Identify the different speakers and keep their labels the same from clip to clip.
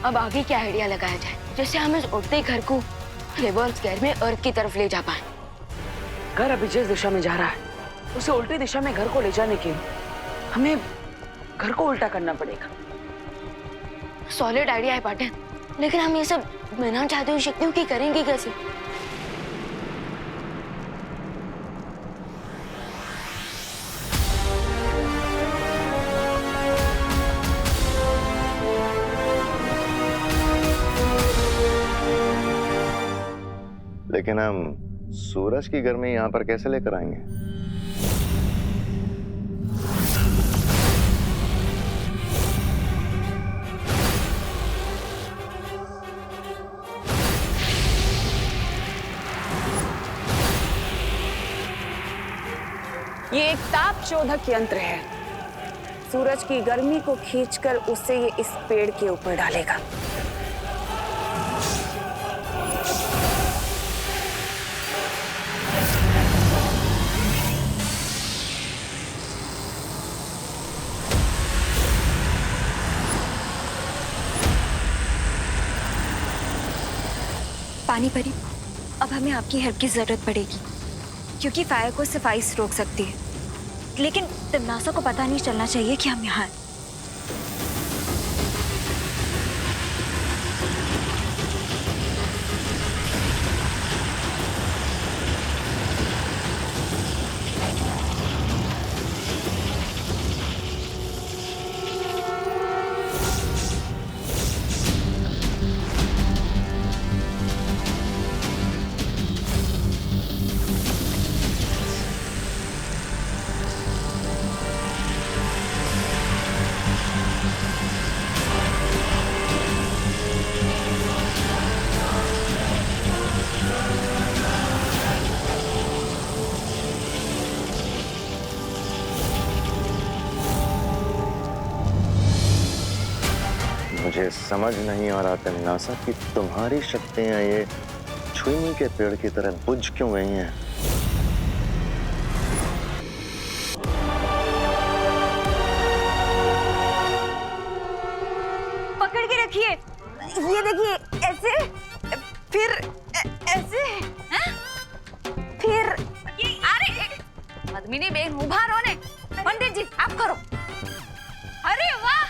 Speaker 1: अब आगे क्या आइडिया लगाया जाए जिससे हम इस उड़ते घर को रिवर्स गेयर में अर्थ की तरफ ले जा पाए।
Speaker 2: घर अभी जिस दिशा में जा रहा है उसे उल्टी दिशा में घर को ले जाने के लिए हमें घर को उल्टा करना पड़ेगा।
Speaker 1: सॉलिड आइडिया है पाटिल, लेकिन हम ये सब बिना चाहते हुए शक्तियों की करेंगे कैसे?
Speaker 3: लेकिन हम सूरज की गर्मी यहाँ पर कैसे लेकर आएंगे?
Speaker 2: ये एक ताप शोधक यंत्र है। सूरज की गर्मी को खींचकर उसे ये इस पेड़ के ऊपर डालेगा।
Speaker 4: पानी परी, अब हमें आपकी हेल्प की जरूरत पड़ेगी क्योंकि फायर को सिर्फ आइस रोक सकती है, लेकिन तिम्नासा को पता नहीं चलना चाहिए कि हम यहाँ हैं।
Speaker 3: मुझे समझ नहीं आ रहा तिम्नासा कि तुम्हारी शक्तियां ये छुईनी के पेड़ की तरह बुझ क्यों गई हैं?
Speaker 4: पकड़ के रखिए, ये देखिए, ऐसे फिर ऐसे हैं? फिर ये अरे पद्मिनी बेन उभा रहो ने। पंडित जी आप करो। अरे वाह,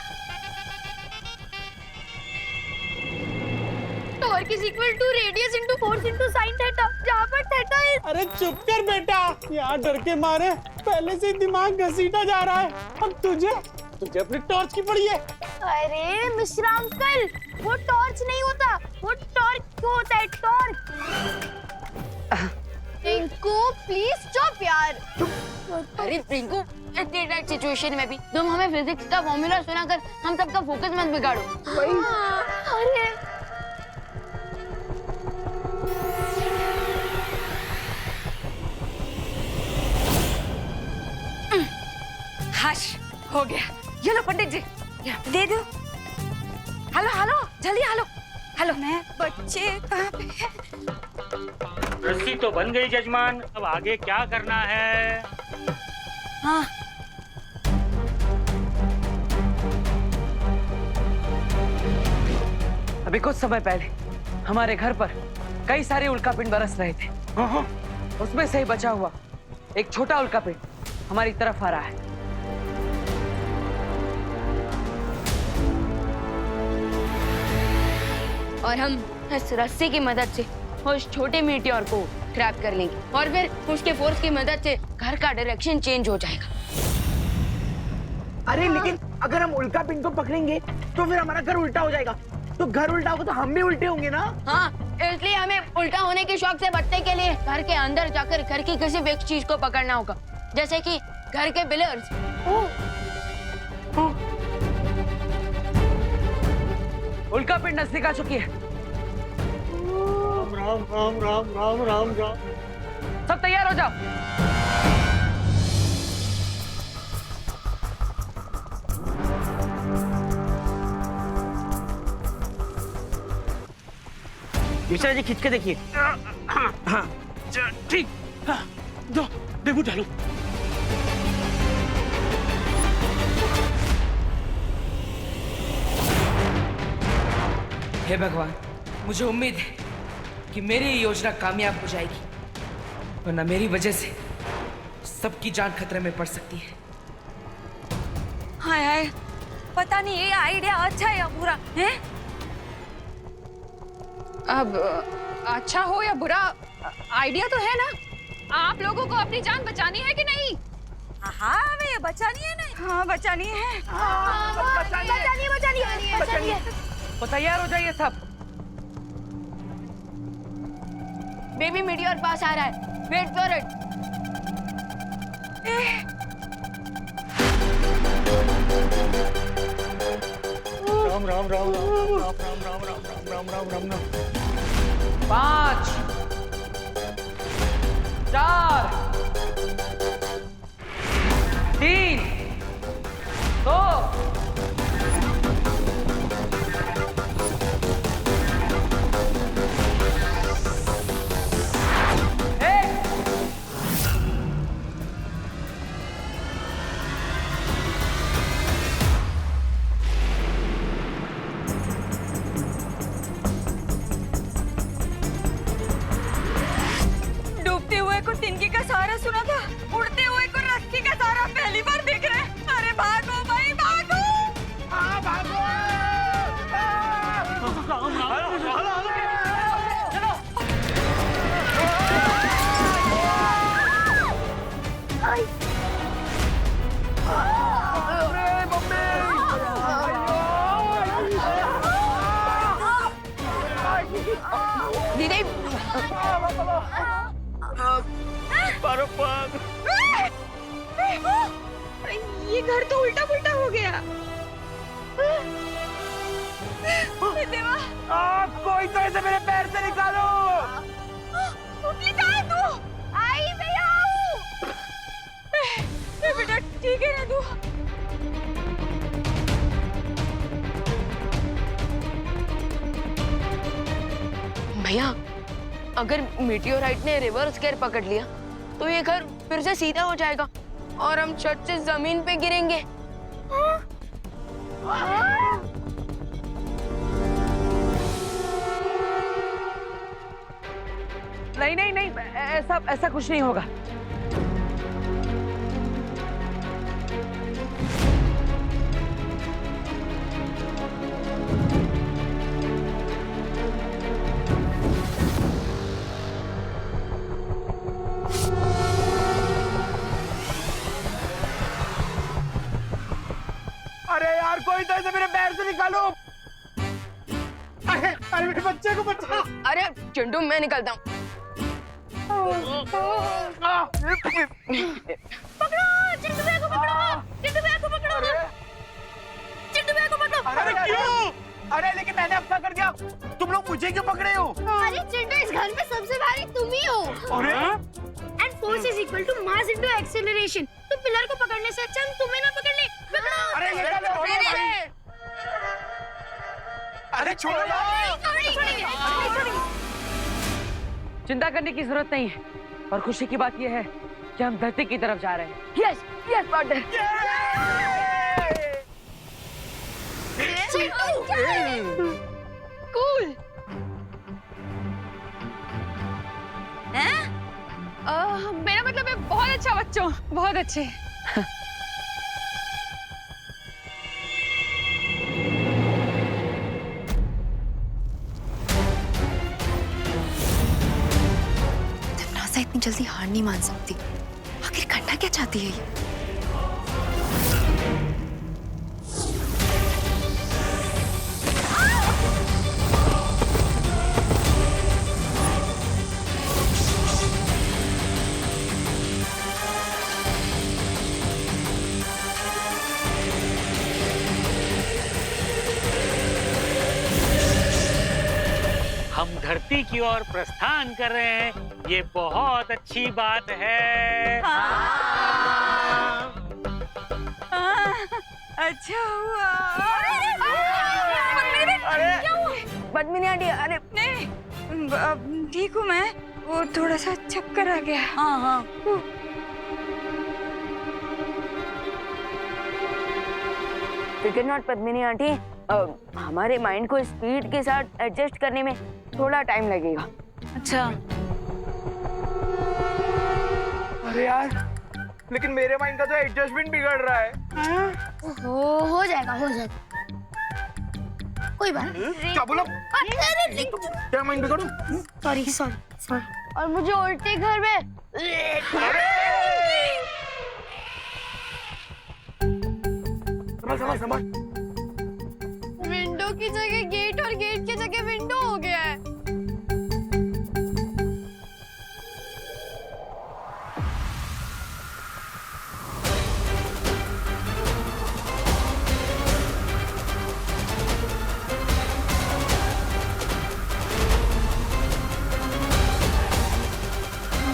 Speaker 4: torque is equal to radius into force into sine theta, जहां पर थीटा इज।
Speaker 5: अरे चुप कर बेटा, यहाँ डर के मारे पहले से दिमाग घसीटा जा रहा है। अब तुझे अपनी टॉर्च की पड़ी है।
Speaker 6: अरे मिश्रा अंकल, वो टॉर्च नहीं होता, वो टॉर्क होता है, टॉर्क। रिंकू प्लीज चुप यार।
Speaker 1: अरे रिंकू, इतनी टाइट सिचुएशन में भी तुम हमें फिजिक्स का फॉर्मूला सुनाकर हम सबका फोकस मत बिगाड़ो।
Speaker 6: अरे
Speaker 4: हाश हो गया। ये लो पंडित जी, दे दो। हेलो हेलो, जल्दी हेलो हेलो। मैं बच्चे कहाँ पे हैं?
Speaker 7: रस्सी तो बन गई जजमान, अब आगे क्या करना है?
Speaker 4: हाँ
Speaker 2: अभी कुछ समय पहले हमारे घर पर कई सारे उल्कापिंड बरस रहे थे। उसमें से ही बचा हुआ एक छोटा उल्कापिंड हमारी तरफ आ रहा है।
Speaker 1: और हम इस रस्सी की मदद से उस छोटे मीटियोर को ट्रैप कर लेंगे और फिर उसके फोर्स की मदद से घर का डायरेक्शन चेंज हो जाएगा।
Speaker 5: अरे लेकिन अगर हम उल्का पिंड को पकड़ेंगे तो फिर हमारा घर उल्टा हो जाएगा। तो घर उल्टा होगा तो हम भी उल्टे होंगे ना।
Speaker 1: हाँ, इसलिए हमें उल्टा होने के शौक से बचने के लिए घर के अंदर जाकर घर की किसी भी एक चीज को पकड़ना होगा, जैसे कि घर के पिलर्स।
Speaker 2: उल्कापिंड नजदीक आ चुकी है।
Speaker 5: राम राम राम राम राम राम।
Speaker 2: सब तैयार हो जाओ।
Speaker 5: मिश्रा जी खींच के देखिए। हाँ ठीक, हाँ, दो बेबू डालो।
Speaker 2: हे भगवान, मुझे उम्मीद है कि मेरी ये योजना कामयाब हो जाएगी, वरना मेरी वजह से सबकी जान खतरे में पड़ सकती है।
Speaker 4: हाय हाय, पता नहीं ये आइडिया अच्छा है या बुरा है।
Speaker 8: अब अच्छा हो या बुरा, आइडिया तो है ना। आप लोगों को अपनी जान बचानी है कि नहीं?
Speaker 4: हाँ वे बचानी है ना। हाँ बचानी है।
Speaker 6: बचानी है।
Speaker 2: तो तैयार हो जाइए सब।
Speaker 1: बेबी मीटियोर पास आ रहा है, wait for it.
Speaker 5: Ram Ram Ram Ram Ram Ram Ram Ram Ram Ram Ram.
Speaker 2: 5 4 3 2
Speaker 4: डूबते हुए को तिनके का सहारा सुना था, उड़ते हुए को रस्सी का सहारा पहली बार देख रहे हैं। अरे भागो भाई भागो।
Speaker 1: दीदी,
Speaker 8: ये घर तो उल्टा पुल्टा हो गया।
Speaker 4: देवा,
Speaker 2: कोई तो ऐसे मेरे पैर से निकालो।
Speaker 4: कहाँ है तू? आई मैं आऊँ। बेटा ठीक है ना तू?
Speaker 1: भैया, अगर मीटियोराइट ने रिवर्स गियर पकड़ लिया तो ये घर फिर से सीधा हो जाएगा और हम छत से जमीन पे गिरेंगे।
Speaker 2: नहीं नहीं नहीं, ऐसा ऐसा कुछ नहीं होगा।
Speaker 5: अरे यार, कोई तो ऐसे मेरे पैर से निकालो। अरे अरे मेरे बच्चे को बचाओ।
Speaker 1: अरे चिंटू, मैं निकलता हूँ।
Speaker 6: पकड़ो, चिंटू भैया को पकड़ो, चिंटू भैया को पकड़ो, चिंटू भैया को पकड़ो।
Speaker 5: अरे क्यों? अरे लेकिन मैंने अपना कर दिया, तुम लोग मुझे क्यों पकड़े हो?
Speaker 6: अरे चिंटू, इस घर में सबसे भारी तुम ही हो।
Speaker 5: अरे
Speaker 6: and force is equal to mass into acceleration. तो पिलर को पकड़ने से अच्छा हम तुम्हें ना पकड़ ले। पकड़ो।
Speaker 5: अरे निकालो, अरे छोड़ो यार।
Speaker 6: छोड़ेंगे।
Speaker 2: चिंता करने की जरूरत नहीं है, और खुशी की बात यह है कि हम धरती की तरफ जा रहे हैं।
Speaker 1: Yes yes partner.
Speaker 8: कूल। मेरा मतलब है बहुत अच्छा बच्चों, बहुत अच्छे।
Speaker 9: नासा इतनी जल्दी हार नहीं मान सकती। आखिर करना क्या चाहती है ये?
Speaker 7: हम धरती की ओर प्रस्थान कर रहे हैं, ये बहुत अच्छी बात है।
Speaker 4: अच्छा हुआ।
Speaker 1: पद्मिनी आंटी, अरे
Speaker 4: नहीं, ठीक हूँ मैं। वो थोड़ा सा चक्कर आ गया। हाँ हाँ।
Speaker 1: फिकर नॉट पद्मिनी आंटी, हमारे माइंड को स्पीड के साथ एडजस्ट करने में थोड़ा टाइम लगेगा।
Speaker 4: अच्छा,
Speaker 10: अरे यार, लेकिन मेरे माइंड का तो एडजस्टमेंट बिगड़ रहा है।
Speaker 6: हो जाएगा, हो जाएगा। कोई बात नहीं।
Speaker 10: क्या बोला? क्या माइंड बिगड़ूं?
Speaker 6: Sorry sorry sorry. और मुझे उल्टी घर में
Speaker 10: समझ।
Speaker 6: विंडो की जगह गेट और गेट की जगह विंडो हो गया है।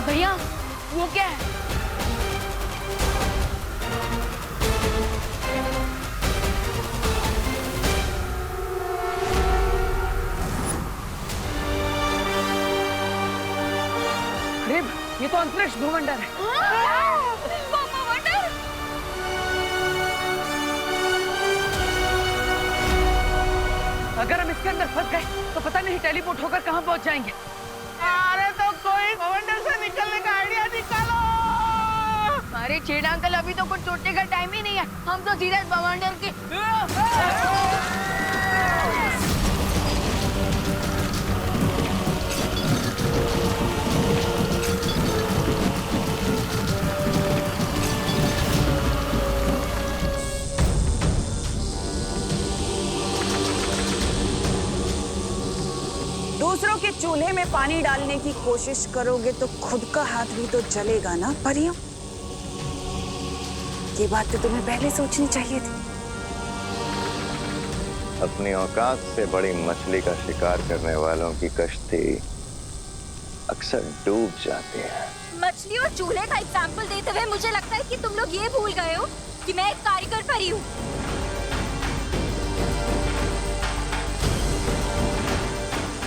Speaker 1: भैया वो क्या है?
Speaker 2: अरे ये तो अंतरिक्ष भूमंडल है। अगर हम इसके अंदर फंस गए तो पता नहीं टेलीपोर्ट होकर कहाँ पहुंच जाएंगे।
Speaker 5: अरे तो कोई भवंडर से निकलने का आइडिया निकालो।
Speaker 1: अरे चेड़ा अंकल, अभी तो कुछ सोचने का टाइम ही नहीं है। हम तो सीधे भवंडर की
Speaker 11: दूसरों के चूल्हे में पानी डालने की कोशिश करोगे तो खुद का हाथ भी तो जलेगा ना परियों। ये बात तो तुम्हें पहले सोचनी चाहिए थी।
Speaker 3: अपनी औकात से बड़ी मछली का शिकार करने वालों की कश्ती अक्सर डूब जाती है।
Speaker 4: मछली और चूल्हे का एग्जाम्पल देते हुए मुझे लगता है कि तुम लोग ये भूल गए हो कि मैं एक कारीगर परी हूँ।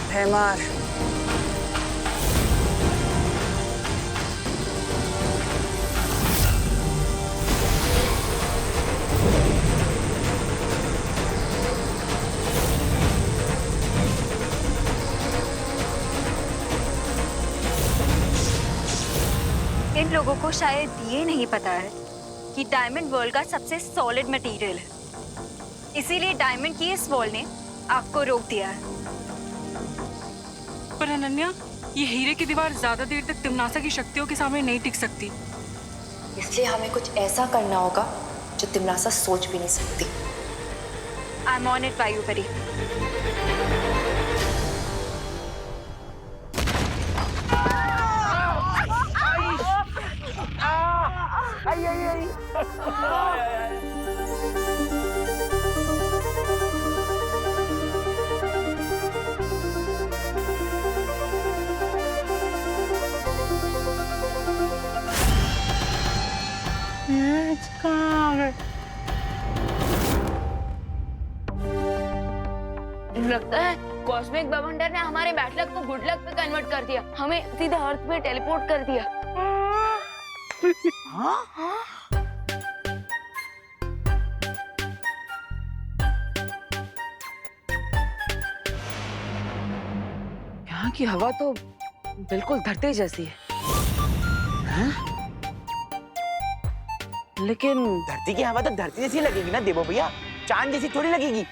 Speaker 11: भैमार,
Speaker 4: इन लोगों को शायद ये नहीं पता है कि डायमंड वर्ल्ड का सबसे सॉलिड मटेरियल है, इसीलिए डायमंड की इस वॉल ने आग को रोक दिया है।
Speaker 12: पर अनन्या, ये हीरे की दीवार ज्यादा देर तक तिम्नासा की शक्तियों के सामने नहीं टिक सकती।
Speaker 9: इसलिए हमें कुछ ऐसा करना होगा जो तिम्नासा सोच भी नहीं सकती।
Speaker 4: आई एम ऑन इट वायु परी।
Speaker 1: लगता है कॉस्मिक बवंडर ने हमारे बैड लक को गुड लक पे कन्वर्ट कर दिया। हमें सीधे अर्थ पे टेलीपोर्ट कर दिया।
Speaker 2: यहाँ की हवा तो बिल्कुल धरती जैसी है। हाँ? लेकिन
Speaker 5: धरती की हवा तो धरती जैसी लगेगी ना देवो भैया, चांद जैसी थोड़ी लगेगी।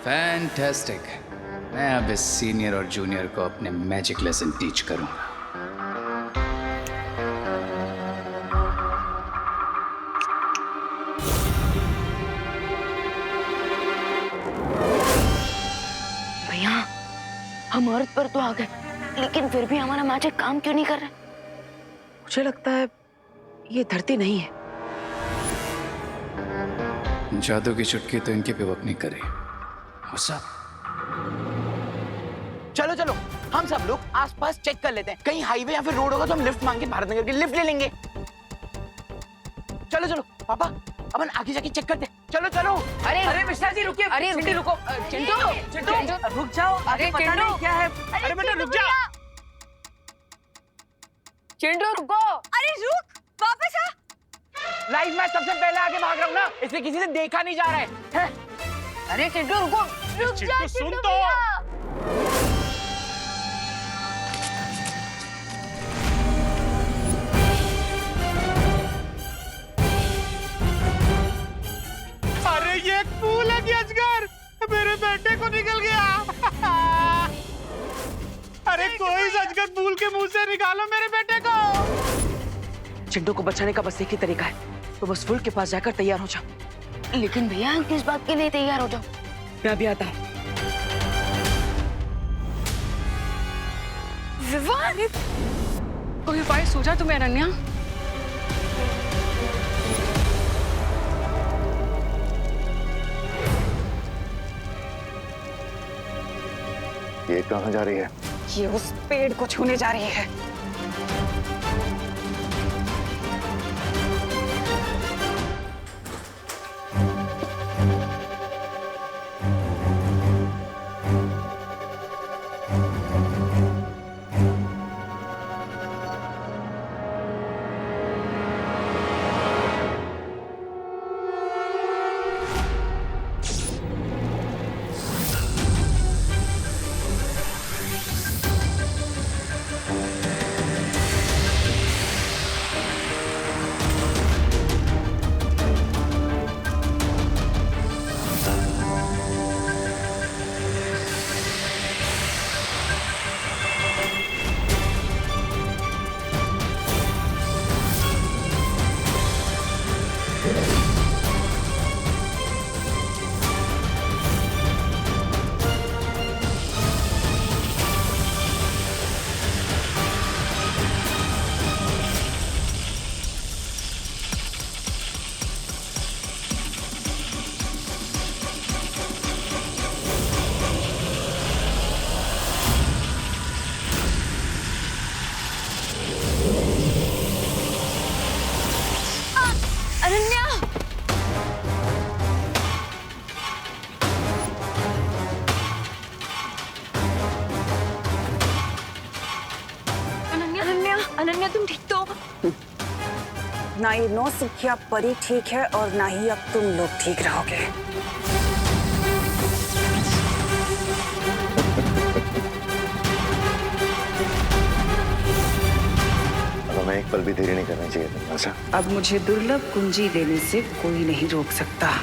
Speaker 13: फैंटास्टिक। मैं अब इस सीनियर और जूनियर को अपने मैजिक लेसन टीच करूंगा।
Speaker 1: भैया हम अर्थ पर तो आ गए, लेकिन फिर भी हमारा मैजिक काम क्यों नहीं कर रहा?
Speaker 2: मुझे लगता है ये धरती नहीं है।
Speaker 13: जादू की चुटकी तो इनके पे वर्क नहीं करे।
Speaker 5: चलो चलो, हम सब लोग आसपास चेक कर लेते हैं। कहीं हाईवे या फिर रोड होगा तो हम लिफ्ट मांग के भारत नगर की लिफ्ट ले लेंगे। चलो चलो पापा, अपन आगे जाके चेक करते हैं। चलो चलो।
Speaker 2: अरे मिश्रा जी रुकिए।
Speaker 1: अरे
Speaker 2: चिंटू रुको। चिंटू रुक जाओ।
Speaker 1: अरे
Speaker 2: पता
Speaker 1: चिंटू,
Speaker 2: नहीं क्या है।
Speaker 5: अरे बेटा रुक जा।
Speaker 1: चिंटू रुको।
Speaker 4: अरे रुक, वापस आ।
Speaker 2: लाइव मैच सबसे पहले आगे भाग रहा हूँ ना, इसलिए किसी से देखा नहीं जा रहा है।
Speaker 4: अरे चिंटू रुको,
Speaker 6: रुक जा
Speaker 5: सुन
Speaker 6: चिंटू
Speaker 5: तो।
Speaker 6: भैया।
Speaker 5: अरे ये फूल है कि अजगर मेरे बेटे को निकल गया। अरे कोई अजगर फूल के मुंह से निकालो मेरे बेटे को।
Speaker 2: चिंटू को बचाने का बस एक ही तरीका है, तो बस फुल के पास जाकर तैयार हो जाओ।
Speaker 1: लेकिन भैया किस बात के लिए तैयार हो जाओ?
Speaker 2: मैं अभी आता हूँ।
Speaker 8: विवान, कोई उपाय सोचा तुम्हें अनन्या?
Speaker 3: ये कहाँ जा रही है?
Speaker 11: ये उस पेड़ को छूने जा रही है।
Speaker 6: अनन्या,
Speaker 8: अनन्या, अनन्या तुम ठीक तो?
Speaker 11: ना ये नौसिखिया परी ठीक है और ना ही अब तुम लोग ठीक रहोगे।
Speaker 3: अब हमें एक पल भी देरी नहीं करनी चाहिए।
Speaker 11: अब मुझे दुर्लभ कुंजी लेने से कोई नहीं रोक सकता।